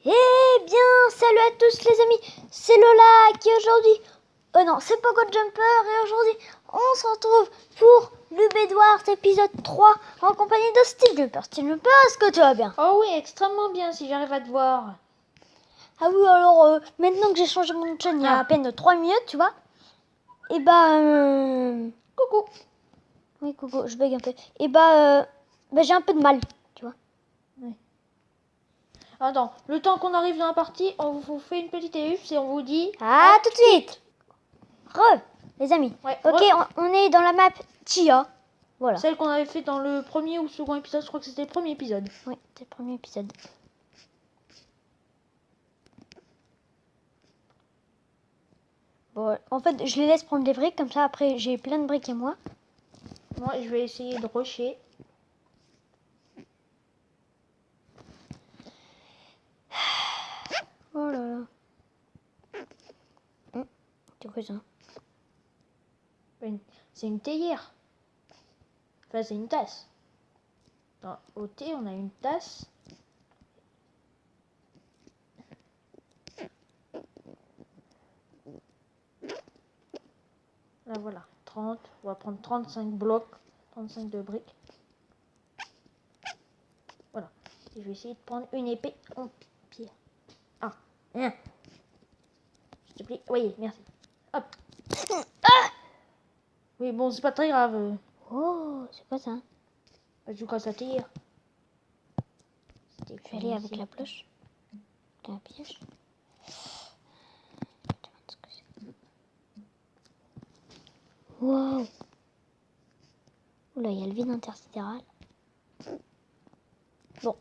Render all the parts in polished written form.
Eh bien, salut à tous les amis, c'est Lola qui aujourd'hui... non, c'est Pogo Jumper et aujourd'hui on se retrouve pour le Bedwars épisode 3 en compagnie de Steve Jumper. Steve Jumper, est-ce que tu vas bien? Oh oui, extrêmement bien si j'arrive à te voir. Ah oui, alors maintenant que j'ai changé mon chaîne il y a à peine 3 minutes, tu vois. Et Coucou. Oui, coucou, je bug un peu. Et j'ai un peu de mal, tu vois. Oui. Attends, le temps qu'on arrive dans la partie, on vous fait une petite ellipse et on vous dit... À tout de suite. Les amis. Ouais, ok, on est dans la map Chia. Voilà. Celle qu'on avait fait dans le premier ou second épisode, je crois que c'était le premier épisode. Oui, c'est le premier épisode. Bon, en fait, je les laisse prendre des briques, comme ça après j'ai plein de briques et moi. Moi, je vais essayer de rusher. Oh là là. C'est quoi ça? C'est une théière. Enfin, c'est une tasse. Au thé, on a une tasse. Là, voilà. 30. On va prendre 35 blocs. 35 de briques. Voilà. Et je vais essayer de prendre une épée en pierre. Ah, rien. S'il te plaît. Oui, merci. Hop. Oui, bon, c'est pas très grave. Oh, c'est quoi ça? Du coup, ça tire. Je vais aller avec la pioche. La pioche. Wow. Oula, il y a le vide intersidéral. Bon,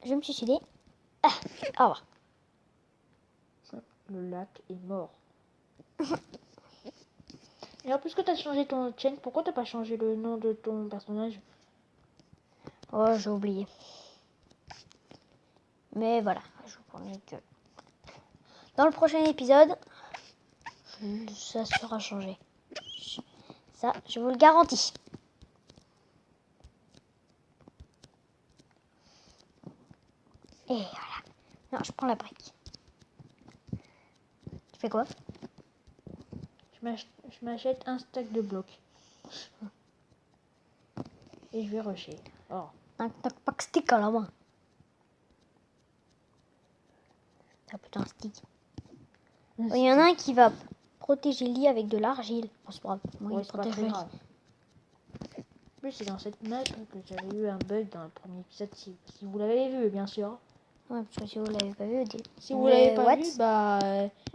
je vais me suicider. Ah, au revoir. Le lac est mort. Et en plus que tu as changé ton chaîne, pourquoi t'as pas changé le nom de ton personnage? Oh, j'ai oublié. Mais voilà, je vous promets que dans le prochain épisode, ça sera changé. Ça, je vous le garantis. Et voilà. Non, je prends la brique. Tu fais quoi? Je m'achète un stack de blocs. Et je vais rusher. Oh. Un pack stick à la main. Ah putain, stick. Il y en a un qui va protéger le lit avec de l'argile. Bon, c'est pas grave. Moi, Ouais, il c'est pas protège très le lit. grave. En plus, c'est dans cette map que j'avais eu un bug dans le premier épisode. Si vous l'avez vu, bien sûr. Ouais, parce que si vous l'avez pas vu, Si vous l'avez pas vu,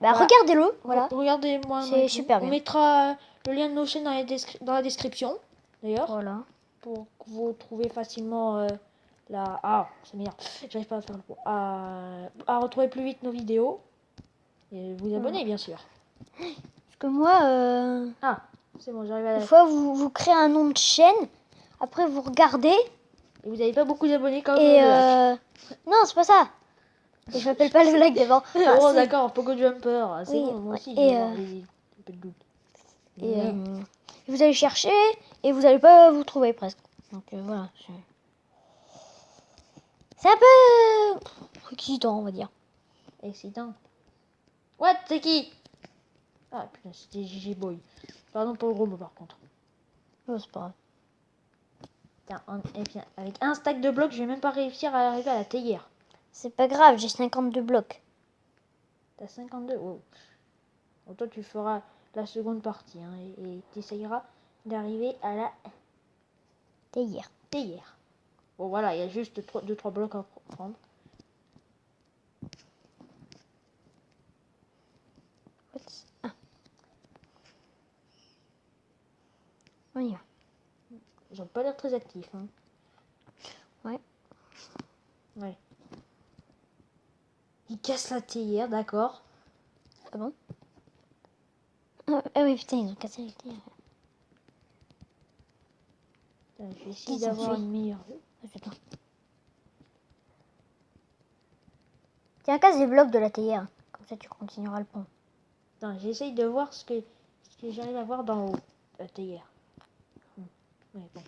regardez-le. Voilà. Regardez-moi. C'est super bien. On mettra le lien de nos chaînes dans la description, d'ailleurs. Voilà. Pour que vous trouviez facilement la... Ah, c'est merde. J'arrive pas à faire le coup. À retrouver plus vite nos vidéos. Et vous abonner, bien sûr. Parce que moi, Ah, c'est bon, j'arrive à... une fois, vous créez un nom de chaîne. Après, vous regardez. Et vous n'avez pas beaucoup d'abonnés comme Et le lac. non, c'est pas ça. Et je m'appelle pas le lac d'abord. Oh, d'accord, Pogo Jumper. C'est Oui, bon, moi ouais. aussi, Et, je vais avoir un peu de doute. Et vous allez chercher et vous allez pas vous trouver presque. Donc voilà. C'est un peu excitant, on va dire. Excitant. What, c'est qui? Ah, putain, c'était GG Boy. Pardon pour le robot, par contre. Oh, c'est pas grave. Et bien, avec un stack de blocs, je vais même pas réussir à arriver à la théière. C'est pas grave, j'ai 52 blocs. T'as 52. Wow. Donc toi, tu feras la seconde partie hein, et tu essayeras d'arriver à la Théière. théière. Bon, voilà, il y a juste 2-3 blocs à prendre. Ah. On y va. Ils ont pas l'air très actifs. Hein. Ouais. Ouais. Ils cassent la théière, d'accord. Ah bon? Ah oui, putain, ils ont cassé la théière. Je vais essayer d'avoir une meilleure vue. Tiens, casse les blocs de la théière. Comme ça, tu continueras le pont. J'essaye de voir ce que j'arrive à voir d'en haut. La théière. Ouais, bon.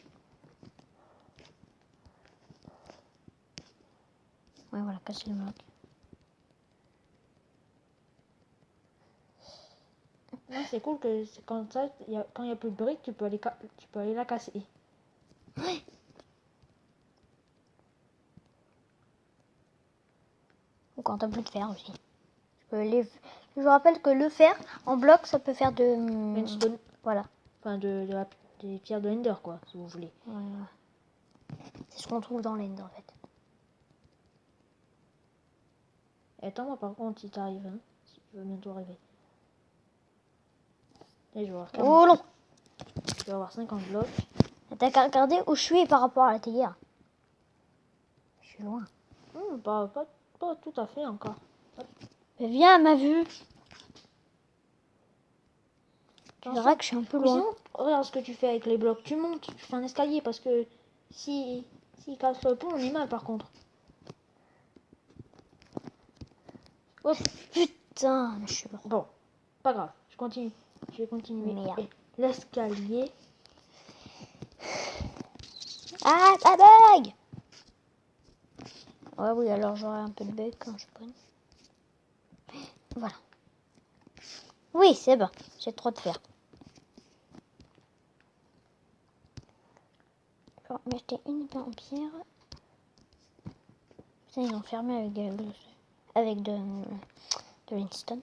Ouais, voilà, casse les blocs. Non, c'est cool que quand ça, quand il n'y a plus de briques, tu peux aller la casser. Ouais. Ou quand t'as plus de fer aussi. Je vous rappelle que le fer en bloc, ça peut faire de. Redstone. Voilà. Enfin, des pierres de Ender, quoi, si vous voulez. Voilà. C'est ce qu'on trouve dans l'end en fait. Et attends-moi par contre si t'arrives, hein, si tu veux bientôt arriver. Et je vais avoir 40, Oh non! je vais avoir 50 blocs. T'as qu'à regarder où je suis par rapport à la théière. Je suis loin. Pas tout à fait encore. Mais viens à ma vue. Tu Attention. verras que je suis un peu Mais loin. sinon, regarde ce que tu fais avec les blocs. Tu montes, tu fais un escalier parce que si casse le pont, on est mal par contre. Hop. Putain, je suis mort. Bon, pas grave, je continue. Je vais continuer. Merde. Et l'escalier. Ah, ça bug! Ouais, oui, alors j'aurai un peu de bug quand je prenne. Voilà. Oui, c'est bon. J'ai trop de fer. Je vais m'acheter une pain en pierre. Putain, ils ont fermé avec de l'Instone.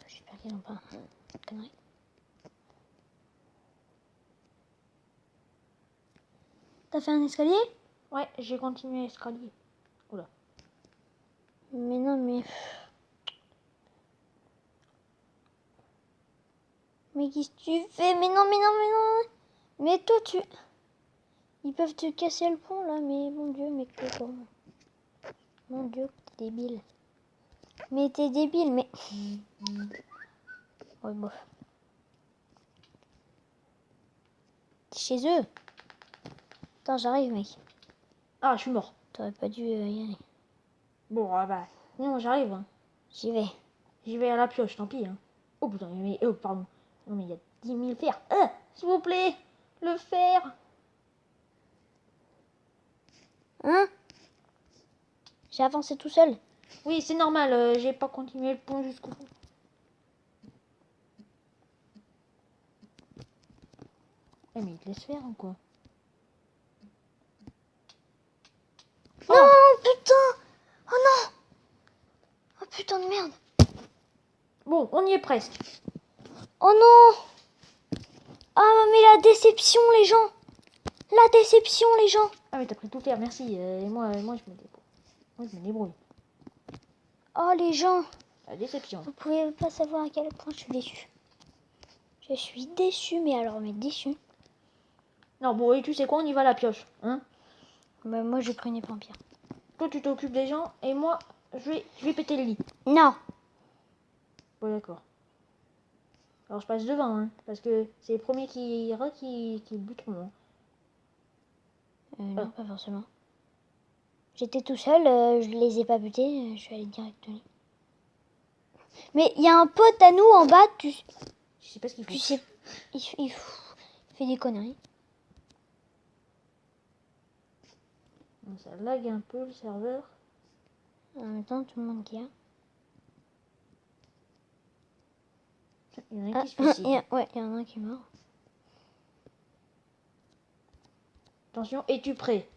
J'espère qu'ils n'ont pas de conneries. T'as fait un escalier? Ouais, j'ai continué l'escalier. Oula. Mais non, mais... Mais qu'est-ce que tu fais? Mais non, mais non, mais non. Mais toi, tu... Ils peuvent te casser le pont, là, mais mon Dieu, mais que... Mon Dieu, t'es débile. Mais t'es débile, mais... Ouais, bof. T'es chez eux. Attends, j'arrive, mec. Ah, je suis mort. T'aurais pas dû y aller. Bon, ah bah. Non, j'arrive. Hein. J'y vais. J'y vais à la pioche, tant pis. Hein. Oh putain, mais. Oh, pardon. Non, mais il y a 10 000 fers. S'il vous plaît, le fer. Hein? J'ai avancé tout seul. Oui, c'est normal, j'ai pas continué le pont jusqu'au bout. Eh, mais il te laisse faire ou quoi? Non, putain! Oh non! Oh putain de merde! Bon, on y est presque. Oh non! Ah, mais la déception, les gens! La déception, les gens! Ah, mais t'as pris tout le fer, merci. Et moi, je me débrouille. Moi, je me débrouille. Oh, les gens! La déception. Vous pouvez pas savoir à quel point je suis déçue. Je suis déçue, mais alors, mais déçue. Non, bon, et tu sais quoi, on y va à la pioche. Hein? Bah, moi, j'ai pris une épée en pierre. Toi, tu t'occupes des gens, et moi, je vais péter le lit. Non! Bon, d'accord. Alors, je passe devant, hein, parce que c'est les premiers qui buteront. Hein. Non, pas forcément. J'étais tout seul, je les ai pas butés, je suis allée direct au lit. Mais il y a un pote à nous en bas, Je sais pas ce qu'il fait. tu sais, il fait des conneries. Bon, ça lag un peu le serveur. En même temps, tout le monde qui a. Il y en a un qui se suicide. Ouais, il y en a un qui est mort. Attention, es-tu prêt?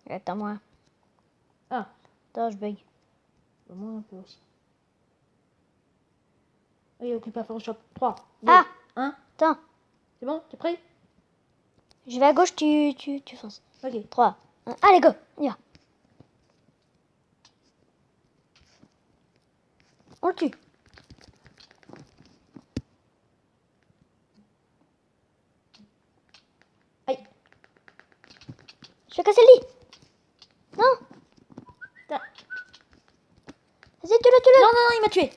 Attends-moi. Ah, Attends, je bug. moi un peu aussi. Oui, occupe pas Photoshop. 3, 2, Ah! 1. Attends, C'est bon? T'es prêt? je vais à gauche, tu fonces. Ok. 3, 1, allez, go! On y va. On le tue. Aïe. Je vais casser le lit. Non! Tiens. Vas-y, tue-le! Non, non, non, il m'a tué.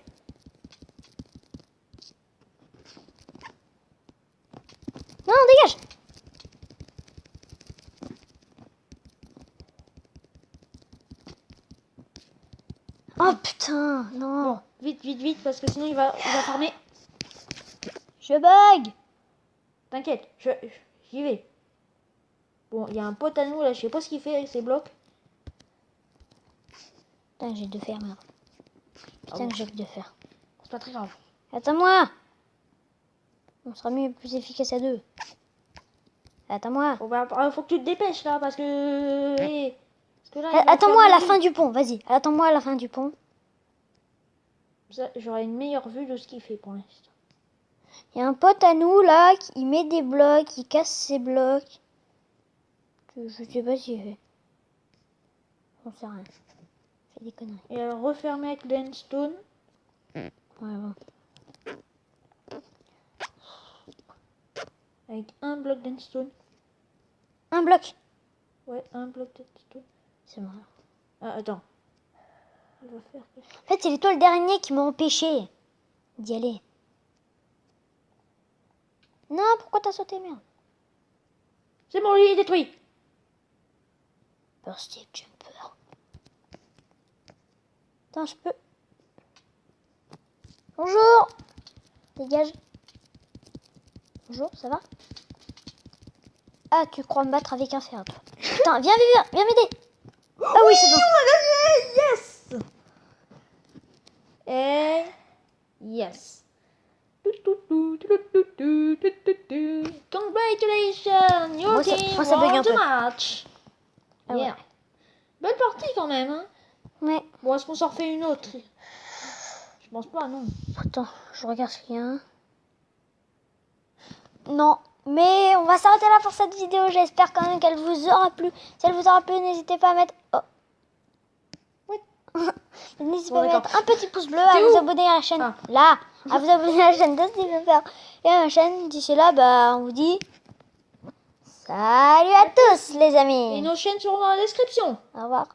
Non, dégage! Oh putain, non! Bon, vite, vite, vite, parce que sinon il va farmer. Je bug! T'inquiète, j'y vais. Bon, il y a un pote à nous là, je sais pas ce qu'il fait avec ses blocs. Putain, j'ai deux fers, merde. Putain, Ah bon. que j'ai que deux fers. C'est pas très grave. Attends-moi. On sera mieux plus efficace à deux. Attends-moi. Bon, bah, faut que tu te dépêches là parce que. Parce que là, il va Attends-moi à faire la nuit. fin du pont, vas-y. Attends-moi à la fin du pont. J'aurai une meilleure vue de ce qu'il fait pour l'instant. Il y a un pote à nous là qui met des blocs, il casse ses blocs. Je sais pas s'il fait. J'en sais rien. Il fait des conneries. Et refermer avec l'endstone. Ouais, bon. Avec un bloc d'endstone. Un bloc. Ouais, un bloc d'endstone. C'est bon. Ah, attends. Il va faire. En fait, c'est les toi le dernier qui m'a empêché d'y aller. Non, pourquoi t'as sauté, merde? C'est bon, lui, il est détruit. Bursty Jumper. Attends, je peux. Bonjour. Dégage. Bonjour, ça va? Ah, tu crois me battre avec un fer, toi. Putain, viens m'aider. Ah oui, c'est bon. Yes. Et yes. Congratulations, your Moi, ça- team moi, ça bug un won the peu. match. Ah ouais. Yeah. Belle partie quand même, hein. Ouais. Bon, est-ce qu'on s'en refait une autre? Je pense pas, non. Attends, je regarde ce qu'il y a. Non, mais on va s'arrêter là pour cette vidéo. J'espère quand même qu'elle vous aura plu. Si elle vous aura plu, n'hésitez pas à mettre... Oh. Ouais. N'hésitez Bon, pas à d'accord. mettre un petit pouce bleu, à T'es vous où? abonner à la chaîne. Ah. Là, à vous abonner à la chaîne de Steven Peur et à ma chaîne. D'ici là, bah, on vous dit... Salut à tous les Et amis. nos chaînes seront dans la description. Au revoir.